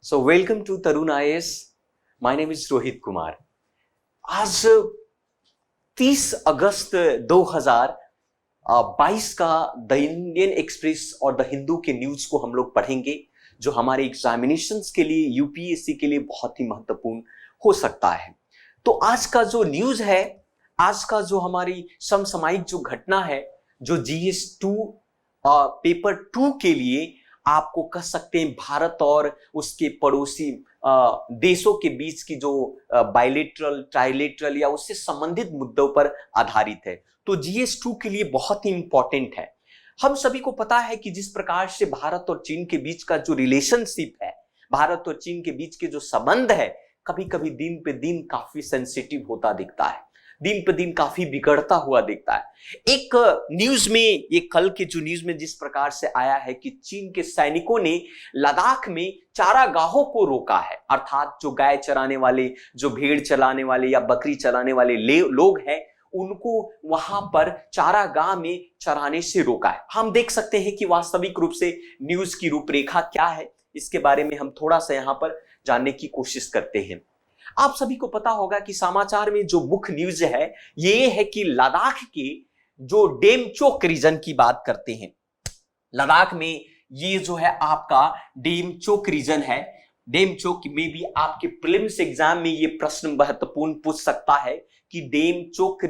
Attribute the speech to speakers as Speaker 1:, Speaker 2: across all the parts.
Speaker 1: So welcome to Tarun IAS. My name is Rohit Kumar. आज 30 अगस्त 2022 का the Indian express और the Hindu के न्यूज को हम लोग पढ़ेंगे, जो हमारे एग्जामिनेशंस के लिए, यूपीएससी के लिए बहुत ही महत्वपूर्ण हो सकता है। तो आज का जो न्यूज है, आज का जो हमारी समसामयिक जो घटना है, जो GS2 पेपर 2 के लिए आपको कह सकते हैं भारत और उसके पड़ोसी देशों के बीच की जो बायलेटरल, ट्राइलेटरल या उससे संबंधित मुद्दों पर आधारित है। तो GS2 के लिए बहुत ही इंपॉर्टेंट है। हम सभी को पता है कि जिस प्रकार से भारत और चीन के बीच का जो रिलेशनशिप है, भारत और चीन के बीच के जो संबंध है, कभी कभी दिन पे दिन काफी सेंसिटिव होता दिखता है, दिन पे दिन काफी बिगड़ता हुआ दिखता है। एक न्यूज में, ये कल के जो न्यूज में जिस प्रकार से आया है कि चीन के सैनिकों ने लद्दाख में चारागाहों को रोका है, अर्थात जो गाय चराने वाले, जो भेड़ चलाने वाले या बकरी चलाने वाले लोग हैं, उनको वहां पर चारागाह में चराने से रोका है। हम देख सकते हैं कि वास्तविक रूप से न्यूज की रूपरेखा क्या है, इसके बारे में हम थोड़ा सा यहां पर जानने की कोशिश करते हैं। आप सभी को पता होगा कि समाचार में जो मुख्य न्यूज है ये है कि लद्दाख के जो डेमचोक रीजन की बात करते हैं। लद्दाख में ये जो है आपका डेमचोक रीजन है। डेमचोक में भी आपके प्रीलिम्स एग्जाम में ये प्रश्न महत्वपूर्ण पूछ सकता है कि डेमचोक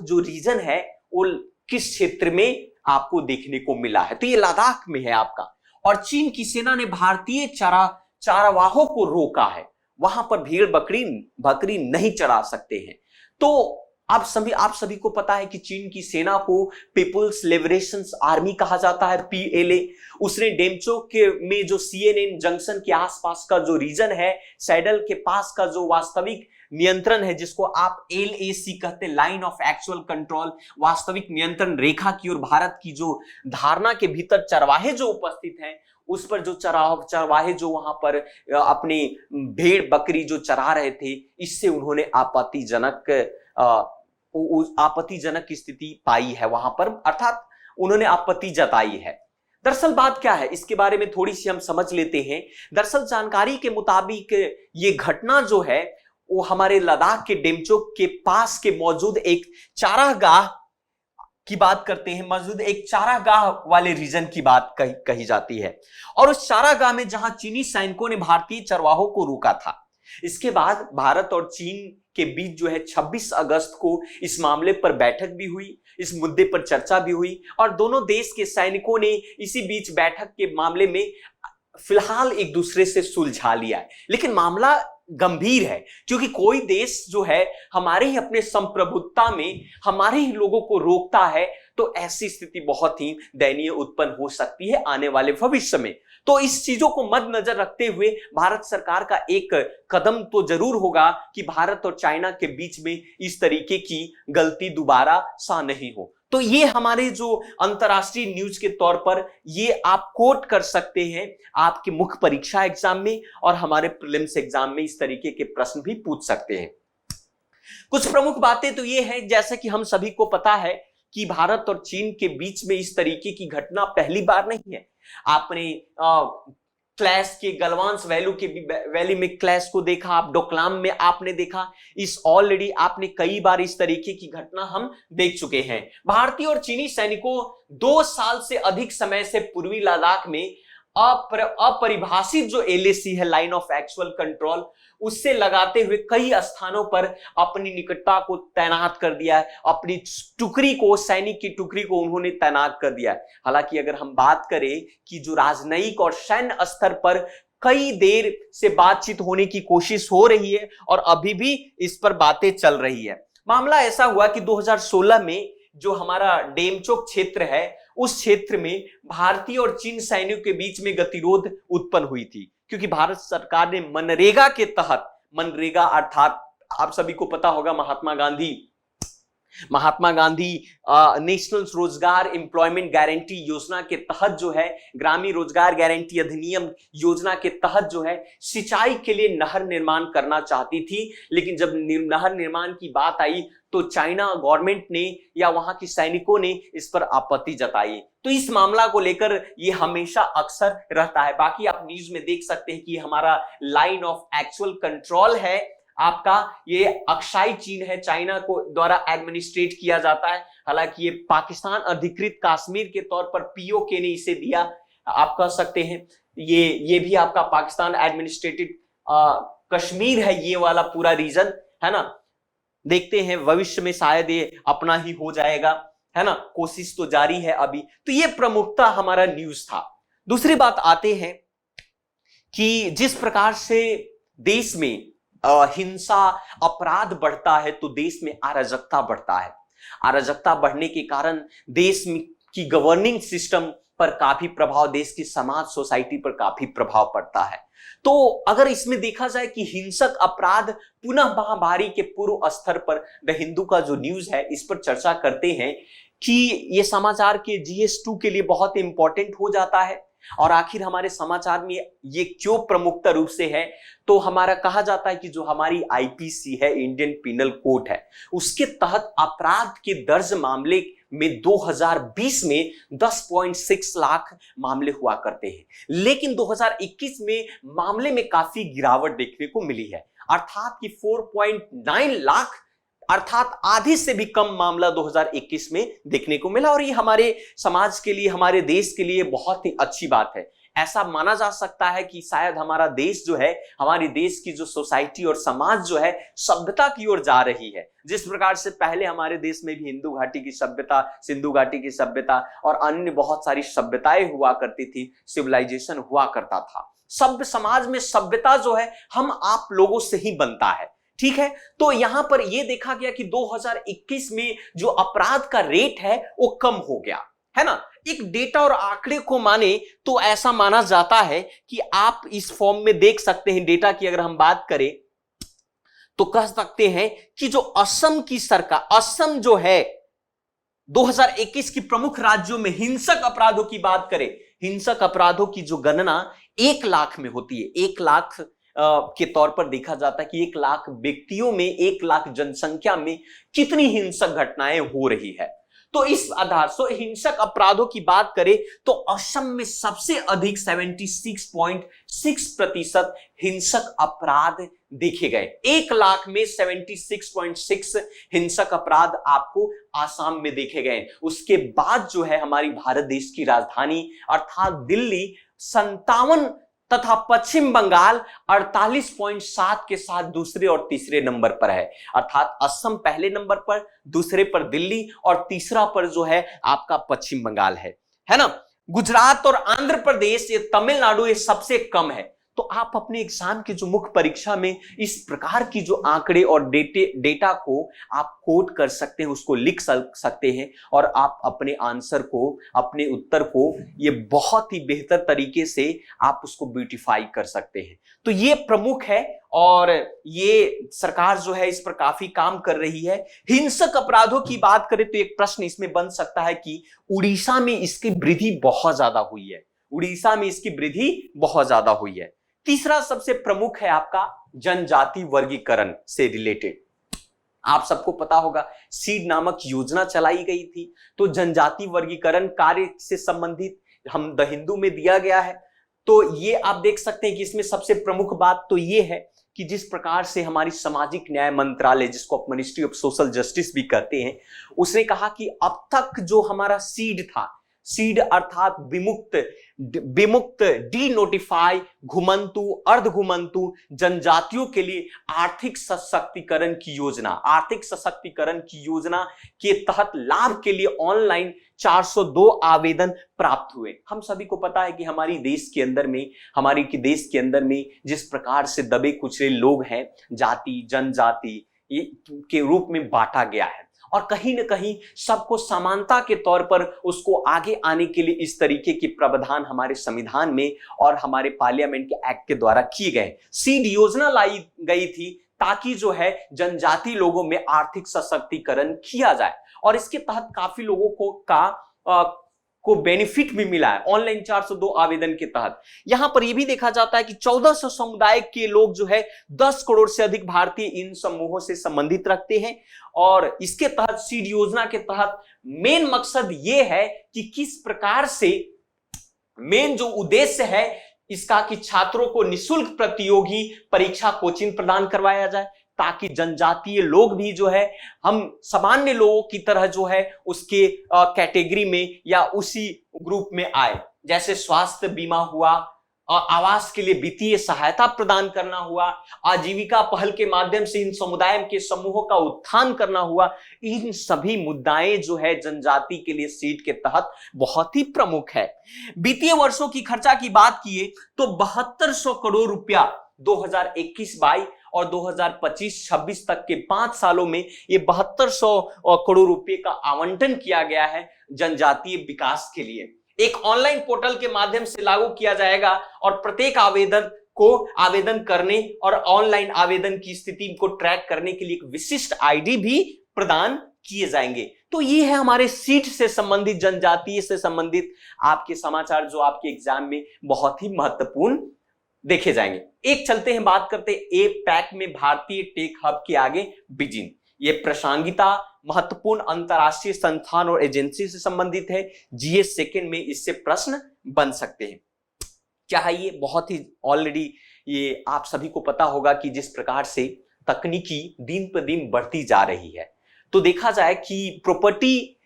Speaker 1: जो रीजन है वो किस क्षेत्र में आपको देखने को मिला है। तो ये लद्दाख में है आपका। और चीन की सेना ने भारतीय चारावाहों को रोका है, वहां पर भेड़ बकरी नहीं चढ़ा सकते हैं। तो आप सभी को पता है कि चीन की सेना को पीपुल्स लिबरेशन आर्मी कहा जाता है, PLA। उसने डेमचोक में जो CNN जंक्शन के आसपास का जो रीजन है, सैडल के पास का जो वास्तविक नियंत्रण है, जिसको आप LAC कहते हैं, लाइन ऑफ एक्चुअल कंट्रोल, वास्तविक नियंत्रण रेखा की ओर भारत की जो धारणा के भीतर चरवाहे जो उपस्थित हैं, उस पर जो चरवाहे जो वहां पर अपने भेड़ बकरी जो चरा रहे थे, इससे उन्होंने आपत्तिजनक स्थिति पाई है वहां पर, अर्थात उन्होंने आपत्ति जताई है। दरअसल बात क्या है, इसके बारे में थोड़ी सी हम समझ लेते हैं। दरअसल जानकारी के मुताबिक ये घटना जो है वो हमारे लद्दाख के डेमचोक के पास के मौजूद एक चारागाह की बात करते हैं, मौजूद एक चारागाह वाले रीजन की बात कही जाती है। और उस चारागाह में जहां चीनी सैनिकों ने भारतीय चरवाहों को रोका था, इसके बाद भारत और चीन के बीच जो है 26 अगस्त को इस मामले पर बैठक भी हुई, इस मुद्दे पर चर्चा भी हुई, और दोनों देश के सैनिकों ने इसी बीच बैठक के मामले में फिलहाल एक दूसरे से सुलझा लिया है। लेकिन मामला गंभीर है, क्योंकि कोई देश जो है हमारे ही अपने संप्रभुत्ता में हमारे ही लोगों को रोकता है, तो ऐसी स्थिति बहुत ही दयनीय उत्पन्न हो सकती है आने वाले भविष्य में। तो इस चीजों को मद्देनजर रखते हुए भारत सरकार का एक कदम तो जरूर होगा कि भारत और चाइना के बीच में इस तरीके की गलती दोबारा सा नहीं हो। तो ये हमारे जो अंतरराष्ट्रीय न्यूज के तौर पर ये आप कोट कर सकते हैं आपके मुख्य परीक्षा एग्जाम में, और हमारे प्रीलिम्स एग्जाम में इस तरीके के प्रश्न भी पूछ सकते हैं। कुछ प्रमुख बातें तो ये हैं, जैसे कि हम सभी को पता है कि भारत और चीन के बीच में इस तरीके की घटना पहली बार नहीं है। आपने क्लैश के गलवान वैली में क्लैश को देखा, आप डोकलाम में आपने देखा, इस ऑलरेडी आपने कई बार इस तरीके की घटना हम देख चुके हैं। भारतीय और चीनी सैनिकों 2 साल से अधिक समय से पूर्वी लद्दाख में अपरिभाषित जो LAC है, लाइन ऑफ एक्चुअल कंट्रोल, उससे लगाते हुए कई स्थानों पर अपनी निकटता को तैनात कर दिया है, अपनी टुकड़ी को, सैनिक की टुकड़ी को उन्होंने तैनात कर दिया है। हालांकि अगर हम बात करें कि जो राजनयिक और सैन्य स्तर पर कई देर से बातचीत होने की कोशिश हो रही है और अभी भी इस पर बातें चल रही है। मामला ऐसा हुआ कि 2016 में जो हमारा डेमचोक क्षेत्र है, उस क्षेत्र में भारतीय और चीन सैनिकों के बीच में गतिरोध उत्पन्न हुई थी, क्योंकि भारत सरकार ने मनरेगा के तहत, मनरेगा अर्थात आप सभी को पता होगा महात्मा गांधी महात्मा गांधी नेशनल रोजगार एम्प्लॉयमेंट गारंटी योजना के तहत जो है, ग्रामीण रोजगार गारंटी अधिनियम योजना के तहत जो है सिंचाई के लिए नहर निर्माण करना चाहती थी, लेकिन जब नहर निर्माण की बात आई तो चाइना गवर्नमेंट ने या वहां के सैनिकों ने इस पर आपत्ति जताई। तो इस मामला को लेकर ये हमेशा अक्सर रहता है। बाकी आप न्यूज में देख सकते हैं कि हमारा लाइन ऑफ एक्चुअल कंट्रोल है आपका, ये अक्साई चीन है, चाइना को द्वारा एडमिनिस्ट्रेट किया जाता है। हालांकि ये पाकिस्तान अधिकृत कश्मीर के तौर पर पीओके ने इसे दिया, आप कह सकते हैं ये भी आपका पाकिस्तान एडमिनिस्ट्रेटेड कश्मीर है, ये वाला पूरा रीजन है ना। देखते हैं भविष्य में शायद ये अपना ही हो जाएगा, है ना, कोशिश तो जारी है अभी। तो ये प्रमुखता हमारा न्यूज था। दूसरी बात आते हैं कि जिस प्रकार से देश में हिंसा अपराध बढ़ता है तो देश में अराजकता बढ़ता है। अराजकता बढ़ने के कारण देश की गवर्निंग सिस्टम पर काफी प्रभाव, देश की समाज सोसाइटी पर काफी प्रभाव पड़ता है। तो अगर इसमें देखा जाए कि हिंसक अपराध पुनः महामारी के पूर्व स्तर पर द हिंदू का जो न्यूज है इस पर चर्चा करते हैं कि ये समाचार के GS2 के लिए बहुत इंपॉर्टेंट हो जाता है। और आखिर हमारे समाचार में ये क्यों प्रमुखता रूप से है, तो हमारा कहा जाता है कि जो हमारी IPC है, इंडियन पिनल कोड है, उसके तहत अपराध के दर्ज मामले में 2020 में 10.6 लाख मामले हुआ करते हैं, लेकिन 2021 में मामले में काफी गिरावट देखने को मिली है, अर्थात कि 4.9 लाख, अर्थात आधे से भी कम मामला 2021 में देखने को मिला। और ये हमारे समाज के लिए, हमारे देश के लिए बहुत ही अच्छी बात है। ऐसा माना जा सकता है कि शायद हमारा देश जो है, हमारे देश की जो सोसाइटी और समाज जो है सभ्यता की ओर जा रही है। जिस प्रकार से पहले हमारे देश में भी हिंदू घाटी की सभ्यता, सिंधु घाटी की सभ्यता और अन्य बहुत सारी सभ्यताएं हुआ करती थी, सिविलाइजेशन हुआ करता था। सभ्य समाज में सभ्यता जो है हम आप लोगों से ही बनता है, ठीक है। तो यहां पर यह देखा गया कि 2021 में जो अपराध का रेट है वो कम हो गया, है ना। एक डेटा और आंकड़े को माने तो ऐसा माना जाता है कि आप इस फॉर्म में देख सकते हैं डेटा की अगर हम बात करें तो कह सकते हैं कि जो असम की सरकार, असम जो है 2021 की प्रमुख राज्यों में हिंसक अपराधों की बात करें, हिंसक अपराधों की जो गणना 1 लाख में होती है, 1 लाख के तौर पर देखा जाता है कि 1 लाख व्यक्तियों में, 1 लाख जनसंख्या में कितनी हिंसक घटनाएं हो रही है। तो इस आधार से हिंसक अपराधों की बात करें तो असम में सबसे अधिक 76.6% हिंसक अपराध देखे गए। 1 लाख में 76.6 हिंसक अपराध आपको आसाम में देखे गए। उसके बाद जो है हमारी भारत देश की राजधानी अर्थात दिल्ली 57 तथा पश्चिम बंगाल 48.7 के साथ दूसरे और तीसरे नंबर पर है, अर्थात असम पहले नंबर पर, दूसरे पर दिल्ली और तीसरा पर जो है आपका पश्चिम बंगाल है ना। गुजरात और आंध्र प्रदेश, ये तमिलनाडु, ये सबसे कम है। तो आप अपने एग्जाम की जो मुख्य परीक्षा में इस प्रकार की जो आंकड़े और डेटा को आप कोट कर सकते हैं, उसको लिख सकते हैं और आप अपने आंसर को, अपने उत्तर को ये बहुत ही बेहतर तरीके से आप उसको ब्यूटिफाई कर सकते हैं। तो ये प्रमुख है और ये सरकार जो है इस पर काफी काम कर रही है। हिंसक अपराधों की बात करें तो एक प्रश्न इसमें बन सकता है कि उड़ीसा में इसकी वृद्धि बहुत ज्यादा हुई है, उड़ीसा में इसकी वृद्धि बहुत ज्यादा हुई है। तीसरा सबसे प्रमुख है आपका जनजाति वर्गीकरण से रिलेटेड। आप सबको पता होगा सीड नामक योजना चलाई गई थी, तो जनजाति वर्गीकरण कार्य से संबंधित हम द हिंदू में दिया गया है। तो ये आप देख सकते हैं कि इसमें सबसे प्रमुख बात तो ये है कि जिस प्रकार से हमारी सामाजिक न्याय मंत्रालय, जिसको आप मिनिस्ट्री ऑफ सोशल जस्टिस भी कहते हैं, उसने कहा कि अब तक जो हमारा सीड था, सीड अर्थात विमुक्त डी नोटिफाई घुमंतु अर्ध घुमंतु जनजातियों के लिए आर्थिक सशक्तिकरण की योजना, आर्थिक सशक्तिकरण की योजना के तहत लाभ के लिए ऑनलाइन 402 आवेदन प्राप्त हुए। हम सभी को पता है कि हमारी देश के अंदर में जिस प्रकार से दबे कुचले लोग हैं, जाति जनजाति के रूप में बांटा गया है और कहीं न कहीं सबको समानता के तौर पर उसको आगे आने के लिए इस तरीके के प्रावधान हमारे संविधान में और हमारे पार्लियामेंट के एक्ट के द्वारा किए गए। सीड योजना लाई गई थी ताकि जो है जनजाति लोगों में आर्थिक सशक्तिकरण किया जाए। और इसके तहत काफी लोगों को बेनिफिट भी मिला है ऑनलाइन 402 आवेदन के तहत। यहां पर यह भी देखा जाता है कि 1400 समुदाय के लोग जो है 10 करोड़ से अधिक भारतीय इन समूहों से संबंधित रखते हैं। और इसके तहत सीड योजना के तहत मेन मकसद यह है कि किस प्रकार से, मेन जो उद्देश्य है इसका, कि छात्रों को निःशुल्क प्रतियोगी परीक्षा कोचिंग प्रदान करवाया जाए, ताकि जनजातीय लोग भी जो है हम सामान्य लोगों की तरह जो है उसके कैटेगरी में या उसी ग्रुप में आए। जैसे स्वास्थ्य बीमा हुआ, आवास के लिए वित्तीय सहायता प्रदान करना हुआ, आजीविका पहल के माध्यम से इन समुदाय के समूहों का उत्थान करना हुआ। इन सभी मुद्दाएं जो है जनजाति के लिए सीट के तहत बहुत ही प्रमुख है। वित्तीय वर्षों की खर्चा की बात किए तो 7200 करोड़ रुपया 2021-22 और 2025-26 तक के 5 सालों में ये 7200 करोड़ रुपए का आवंटन किया गया है जनजातीय विकास के लिए। एक ऑनलाइन पोर्टल के माध्यम से लागू किया जाएगा और प्रत्येक आवेदन को आवेदन करने और ऑनलाइन आवेदन की स्थिति को ट्रैक करने के लिए एक विशिष्ट आईडी भी प्रदान किए जाएंगे। तो ये है हमारे सीट से संबंधित, जनजातीय से संबंधित आपके समाचार जो आपके एग्जाम में बहुत ही महत्वपूर्ण देखे जाएंगे। एक चलते हैं, बात करते हैं APEC में भारतीय टेक हब के आगे बीजिंग। ये प्रासंगिकता महत्वपूर्ण अंतरराष्ट्रीय संस्थान और एजेंसी से संबंधित है। GS सेकंड में इससे प्रश्न बन सकते हैं। क्या है ये? बहुत ही ऑलरेडी ये आप सभी को पता होगा कि जिस प्रकार से तकनीकी दिन पर दिन बढ़ती जा रही है, तो देखा जाए कि property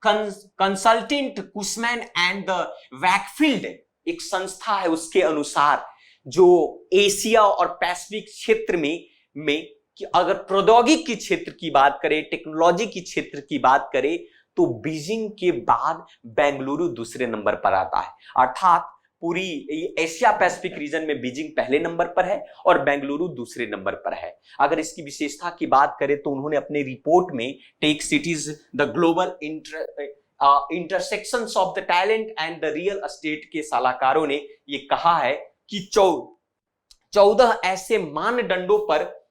Speaker 1: consultant Cushman and Wakefield एक संस्था है, उसके अनुसार जो एशिया और पैसिफिक क्षेत्र में कि अगर प्रौद्योगिकी के क्षेत्र की बात करें, टेक्नोलॉजी की क्षेत्र की बात करें, तो बीजिंग के बाद बेंगलुरु दूसरे नंबर पर आता है। अर्थात पूरी एशिया पैसिफिक रीजन में बीजिंग पहले नंबर पर है और बेंगलुरु दूसरे नंबर पर है। अगर इसकी विशेषता की बात करें तो उन्होंने अपने रिपोर्ट में tech cities the global intersections of the talent and the real estate के सलाहकारों ने यह कहा है कि 14 ऐसे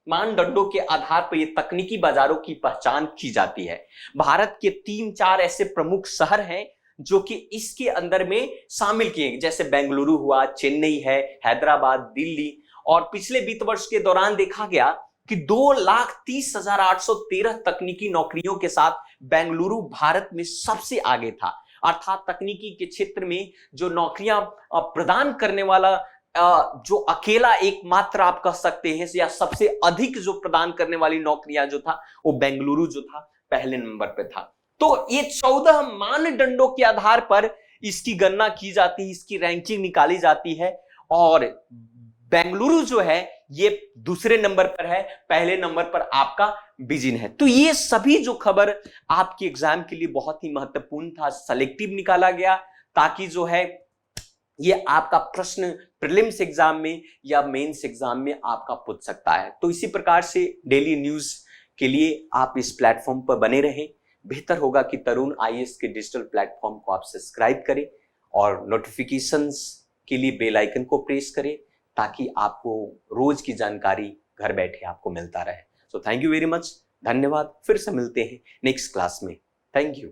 Speaker 1: मानदंडों के आधार पर ये तकनीकी बाजारों की पहचान की जाती है। भारत के 3-4 ऐसे प्रमुख शहर हैं जो कि इसके अंदर में शामिल किए गए, जैसे बेंगलुरु हुआ, चेन्नई है, हैदराबाद, दिल्ली। और पिछले वित्त वर्ष के दौरान देखा गया कि 2,30,813 तकनीकी नौकरियों के साथ बेंगलुरु भारत में सबसे आगे था। अर्थात तकनीकी के क्षेत्र में जो नौकरियां प्रदान करने वाला जो अकेला एकमात्र आप कह सकते हैं या सबसे अधिक जो प्रदान करने वाली नौकरियां जो था वो बेंगलुरु जो था पहले नंबर पे था। तो ये 14 मानदंडों के आधार पर इसकी गणना की जाती है, इसकी रैंकिंग निकाली जाती है और बेंगलुरु जो है ये दूसरे नंबर पर है, पहले नंबर पर आपका बीजिंग है। तो ये सभी जो खबर आपके एग्जाम के लिए बहुत ही महत्वपूर्ण था, सेलेक्टिव निकाला गया ताकि जो है ये आपका प्रश्न प्रीलिम्स एग्जाम में या मेंस एग्जाम में आपका पूछ सकता है। तो इसी प्रकार से डेली न्यूज के लिए आप इस प्लेटफॉर्म पर बने रहें। बेहतर होगा कि तरुण IAS के डिजिटल प्लेटफॉर्म को आप सब्सक्राइब करें और नोटिफिकेशंस के लिए बेल आइकन को प्रेस करें ताकि आपको रोज की जानकारी घर बैठे आपको मिलता रहे। So thank you very much, धन्यवाद। फिर से मिलते हैं नेक्स्ट क्लास में। Thank you.